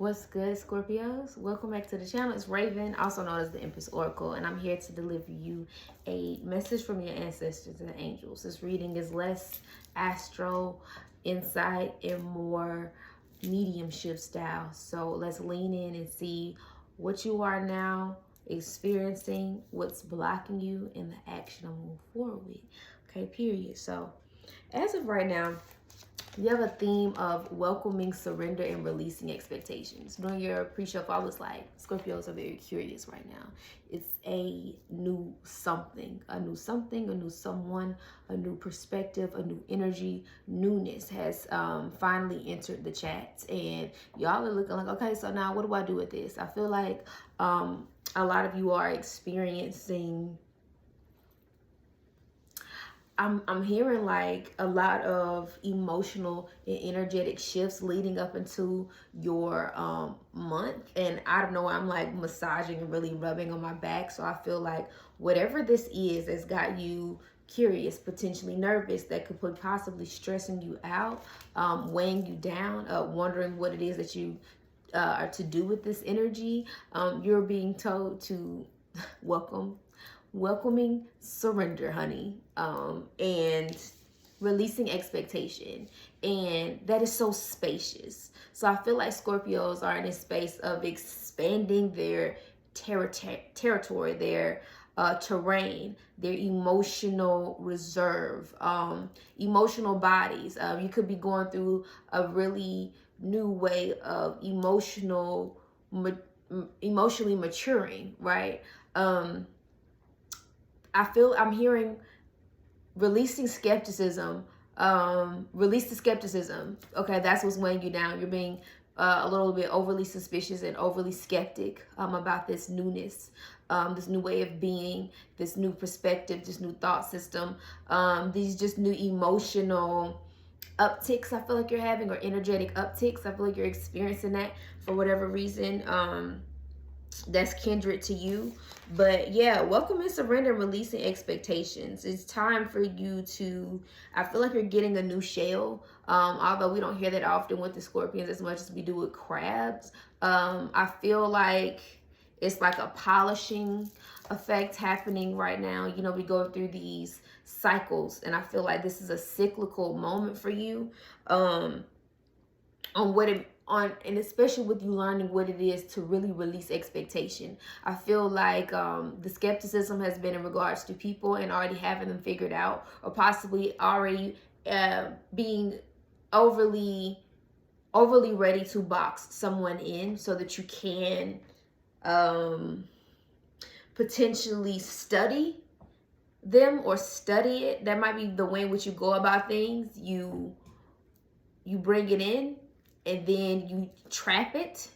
What's good, Scorpios? Welcome back to the channel. It's Raven, also known as the Empress Oracle, and I'm here to deliver you a message from your ancestors and angels. This reading is less astro insight and more mediumship style. So let's lean in and see what you are now experiencing, what's blocking you, and the action to move forward with. Okay, period. So as of right now, you have a theme of welcoming, surrender, and releasing expectations. During your pre-show, I was like, Scorpios are very curious right now. It's a new something, a new someone, a new perspective, a new energy. Newness has finally entered the chats, and y'all are looking like, okay, so now what do I do with this? I feel like a lot of you are experiencing, I'm hearing like a lot of emotional and energetic shifts leading up into your month, and out of nowhere I'm like massaging and really rubbing on my back. So I feel like whatever this is that's got you curious, potentially nervous, that could put possibly stressing you out, weighing you down, wondering what it is that you are to do with this energy, you're being told to welcoming surrender, honey, and releasing expectation. And that is so spacious. So I feel like Scorpios are in a space of expanding their territory, their terrain, their emotional reserve, emotional bodies. You could be going through a really new way of emotionally maturing, right? I'm hearing releasing skepticism, release the skepticism. Okay, that's what's weighing you down. You're being a little bit overly suspicious and overly skeptic about this newness, this new way of being, this new perspective, this new thought system, these just new emotional upticks I feel like you're having, or energetic upticks. I feel like you're experiencing that for whatever reason. That's kindred to you. But yeah, welcome and surrender, releasing expectations. It's time for you to, I feel like you're getting a new shell, although we don't hear that often with the Scorpions as much as we do with crabs. I feel like it's like a polishing effect happening right now. You know, we go through these cycles, and I feel like this is a cyclical moment for you, and especially with you learning what it is to really release expectation. I feel like the skepticism has been in regards to people and already having them figured out, or possibly already being overly ready to box someone in so that you can potentially study them or study it. That might be the way in which you go about things. You bring it in, and then you trap it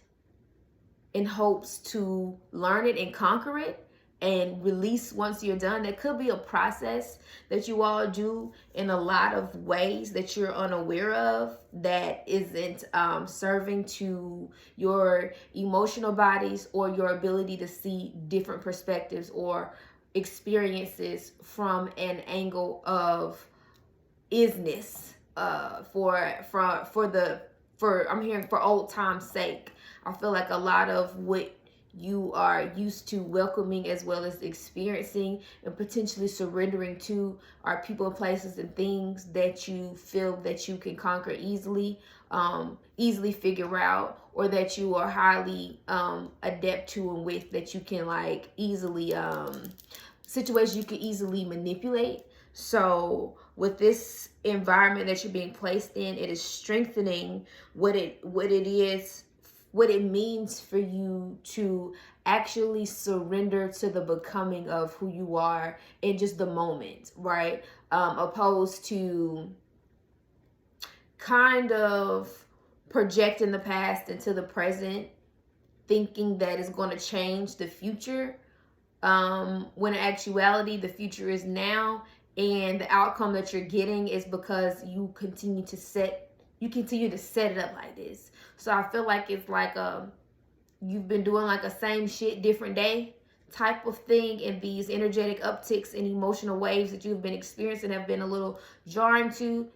in hopes to learn it and conquer it and release once you're done. That could be a process that you all do in a lot of ways that you're unaware of, that isn't serving to your emotional bodies or your ability to see different perspectives or experiences from an angle of isness, I'm hearing for old time's sake. I feel like a lot of what you are used to welcoming as well as experiencing and potentially surrendering to are people, places, and things that you feel that you can conquer easily, easily figure out, or that you are highly adept to and with, that you can like easily, situations you can easily manipulate. So with this environment that you're being placed in, it is strengthening what it means for you to actually surrender to the becoming of who you are in just the moment, right? Opposed to kind of projecting the past into the present, thinking that it's going to change the future, when in actuality the future is now. And the outcome that you're getting is because you continue to set it up like this. So I feel like it's like you've been doing like a same shit different day type of thing, and these energetic upticks and emotional waves that you've been experiencing have been a little jarring to you,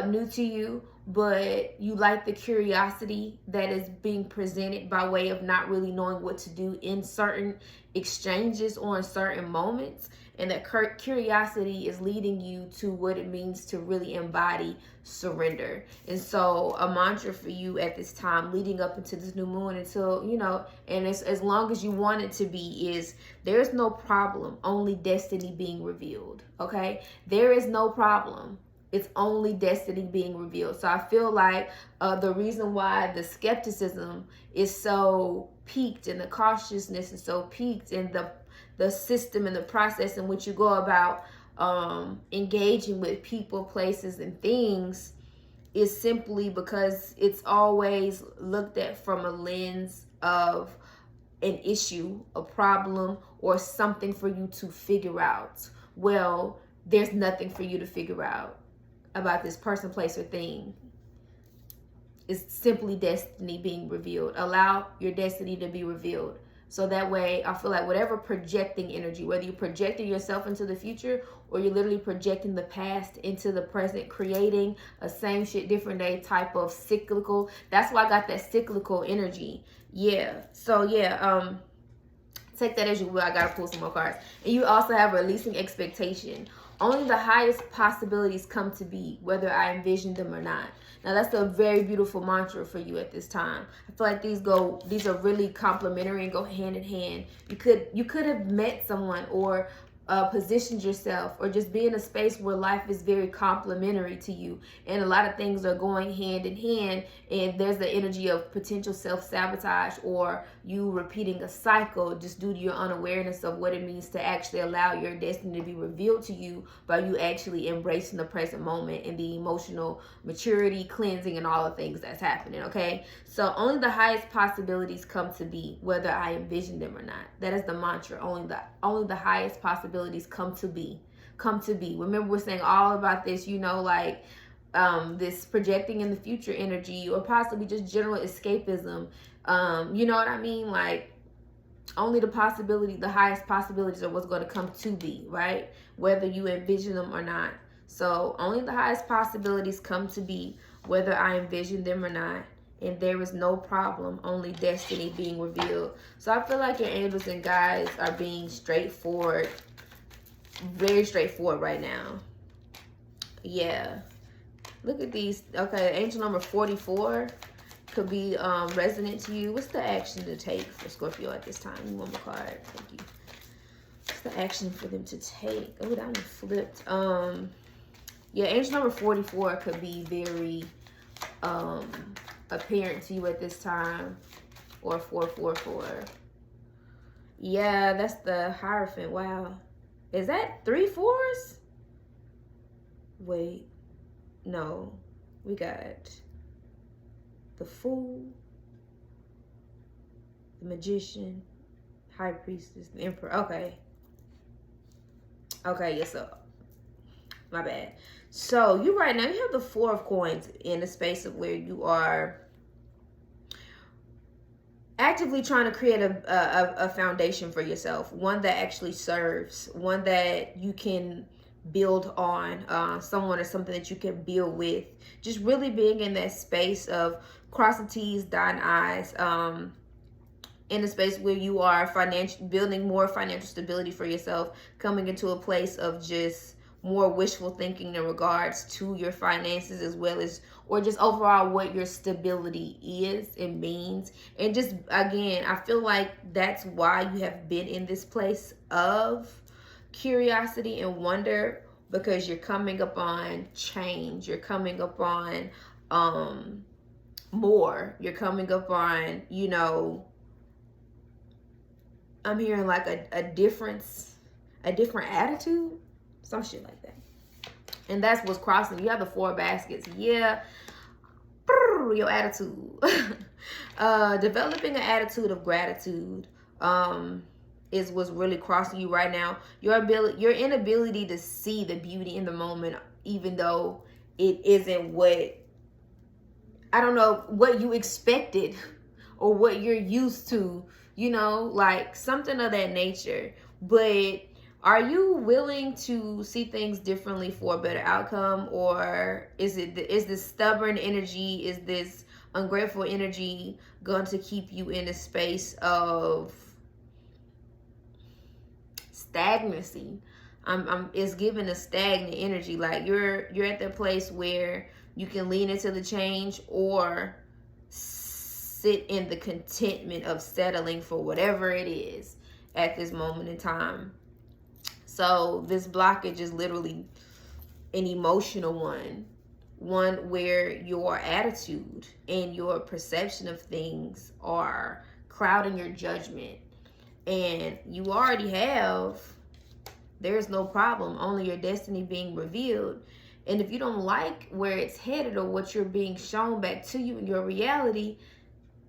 new to you, but you like the curiosity that is being presented by way of not really knowing what to do in certain exchanges or in certain moments. And that curiosity is leading you to what it means to really embody surrender. And so a mantra for you at this time leading up into this new moon until, you know, and it's as long as you want it to be, is there's no problem, only destiny being revealed. Okay? There is no problem. It's only destiny being revealed. So I feel like the reason why the skepticism is so peaked and the cautiousness is so peaked, and the system and the process in which you go about engaging with people, places, and things is simply because it's always looked at from a lens of an issue, a problem, or something for you to figure out. Well, there's nothing for you to figure out about this person, place, or thing. It's simply destiny being revealed. Allow your destiny to be revealed. So that way, I feel like whatever projecting energy, whether you're projecting yourself into the future or you're literally projecting the past into the present, creating a same shit, different day type of cyclical. That's why I got that cyclical energy. Yeah. So yeah, take that as you will. I gotta pull some more cards. And you also have releasing expectation. Only the highest possibilities come to be, whether I envision them or not. Now that's a very beautiful mantra for you at this time. I feel like these are really complementary and go hand in hand. You could have met someone or positioned yourself or just be in a space where life is very complementary to you, and a lot of things are going hand in hand, and there's the energy of potential self-sabotage or you repeating a cycle just due to your unawareness of what it means to actually allow your destiny to be revealed to you by you actually embracing the present moment and the emotional maturity, cleansing, and all the things that's happening. Okay, so only the highest possibilities come to be, whether I envision them or not. That is the mantra. Only the highest possibilities come to be. Remember, we're saying all about this, you know, like this projecting in the future energy, or possibly just general escapism. You know what I mean? Like, only the highest possibilities are what's going to come to be, right? Whether you envision them or not. So only the highest possibilities come to be, whether I envision them or not. And there is no problem, only destiny being revealed. So I feel like your angels and guides are being straightforward, very straightforward right now. Yeah. Look at these. Okay, angel number 44 could be resonant to you. What's the action to take for Scorpio at this time? One more card. Thank you. What's the action for them to take? Oh, that one flipped. Yeah, angel number 44 could be very apparent to you at this time, or 444. Yeah, that's the Hierophant. Wow. Is that 3 4s? Wait. No. We got the Fool, the Magician, High Priestess, the Emperor. Okay. Okay, yes, so my bad. So you right now, you have the 4 of Coins in the space of where you are actively trying to create a foundation for yourself, one that actually serves, one that you can build on, someone or something that you can build with. Just really being in that space of crossing T's, dotting I's, in a space where you are building more financial stability for yourself, coming into a place of just more wishful thinking in regards to your finances, as well as, or just overall what your stability is and means. And just, again, I feel like that's why you have been in this place of curiosity and wonder, because you're coming upon change. You're coming upon more. You're coming upon, you know, I'm hearing like a different attitude, some shit like that. And that's what's crossing. You have the 4 baskets. Yeah. Your attitude. Developing an attitude of gratitude is what's really crossing you right now. Your inability to see the beauty in the moment, even though it isn't what, I don't know, what you expected or what you're used to, you know, like something of that nature. But Are you willing to see things differently for a better outcome, or is this stubborn energy, is this ungrateful energy going to keep you in a space of stagnancy? It's giving a stagnant energy. Like you're at the place where you can lean into the change or sit in the contentment of settling for whatever it is at this moment in time. So this blockage is literally an emotional one where your attitude and your perception of things are clouding your judgment, and you already have, there's no problem, only your destiny being revealed. And if you don't like where it's headed or what you're being shown back to you in your reality,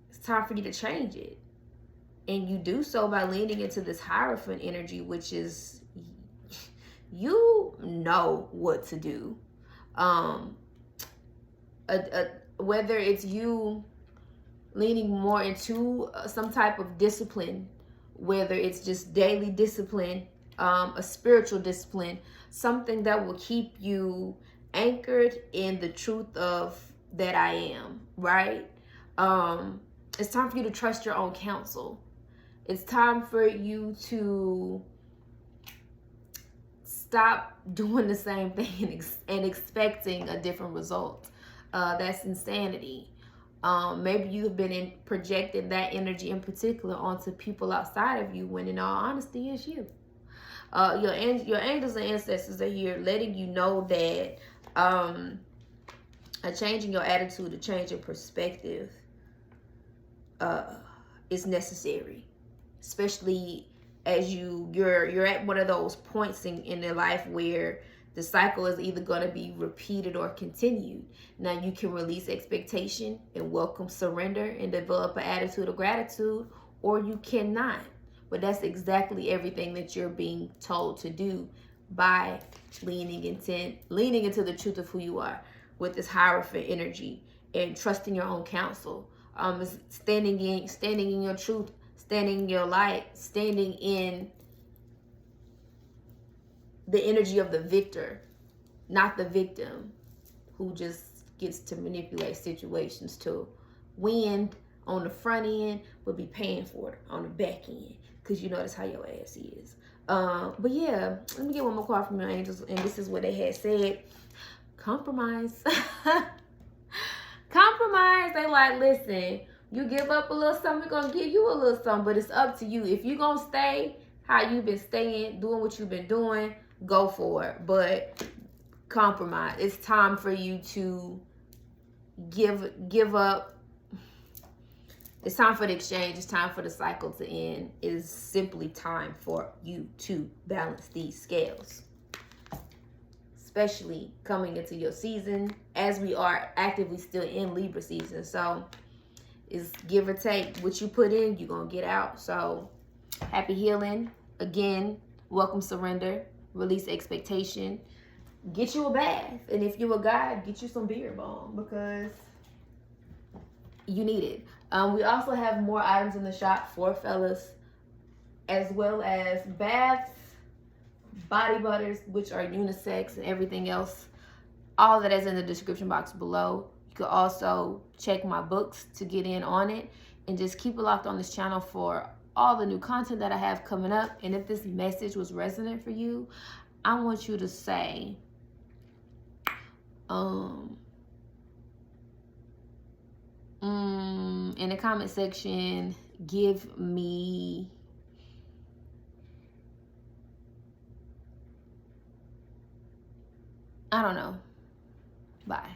it's time for you to change it. And you do so by leaning into this Hierophant energy, which is, you know what to do. Whether it's you leaning more into some type of discipline, whether it's just daily discipline, a spiritual discipline, something that will keep you anchored in the truth of that I am, right? It's time for you to trust your own counsel. It's time for you to stop doing the same thing and expecting a different result. That's insanity. Maybe you've been projecting that energy in particular onto people outside of you, when in all honesty, it's you. Your angels and ancestors are here letting you know that a change in your attitude, a change in perspective is necessary, especially as you're at one of those points in their life where the cycle is either going to be repeated or continued. Now you can release expectation and welcome surrender and develop an attitude of gratitude, or you cannot. But that's exactly everything that you're being told to do by leaning into the truth of who you are with this Hierophant energy and trusting your own counsel. Standing in your truth, standing in your light, standing in the energy of the victor, not the victim who just gets to manipulate situations to win on the front end, but be paying for it on the back end, because you know that's how your ass is. But yeah, let me get one more card from your angels, and this is what they had said. Compromise. Compromise. They like, listen, you give up a little something, we're gonna give you a little something, but it's up to you. If you're gonna stay how you've been staying, doing what you've been doing, go for it. But compromise. It's time for you to give up. It's time for the exchange. It's time for the cycle to end. It is simply time for you to balance these scales, especially coming into your season, as we are actively still in Libra season. So it's give or take. What you put in, you're going to get out. So happy healing. Again, welcome surrender. Release expectation. Get you a bath. And if you're a guy, get you some beard balm, because you need it. We also have more items in the shop for fellas, as well as baths, body butters, which are unisex, and everything else. All that is in the description box below. You can also check my books to get in on it, and just keep it locked on this channel for all the new content that I have coming up. And if this message was resonant for you, I want you to say, in the comment section, give me I don't know. Bye.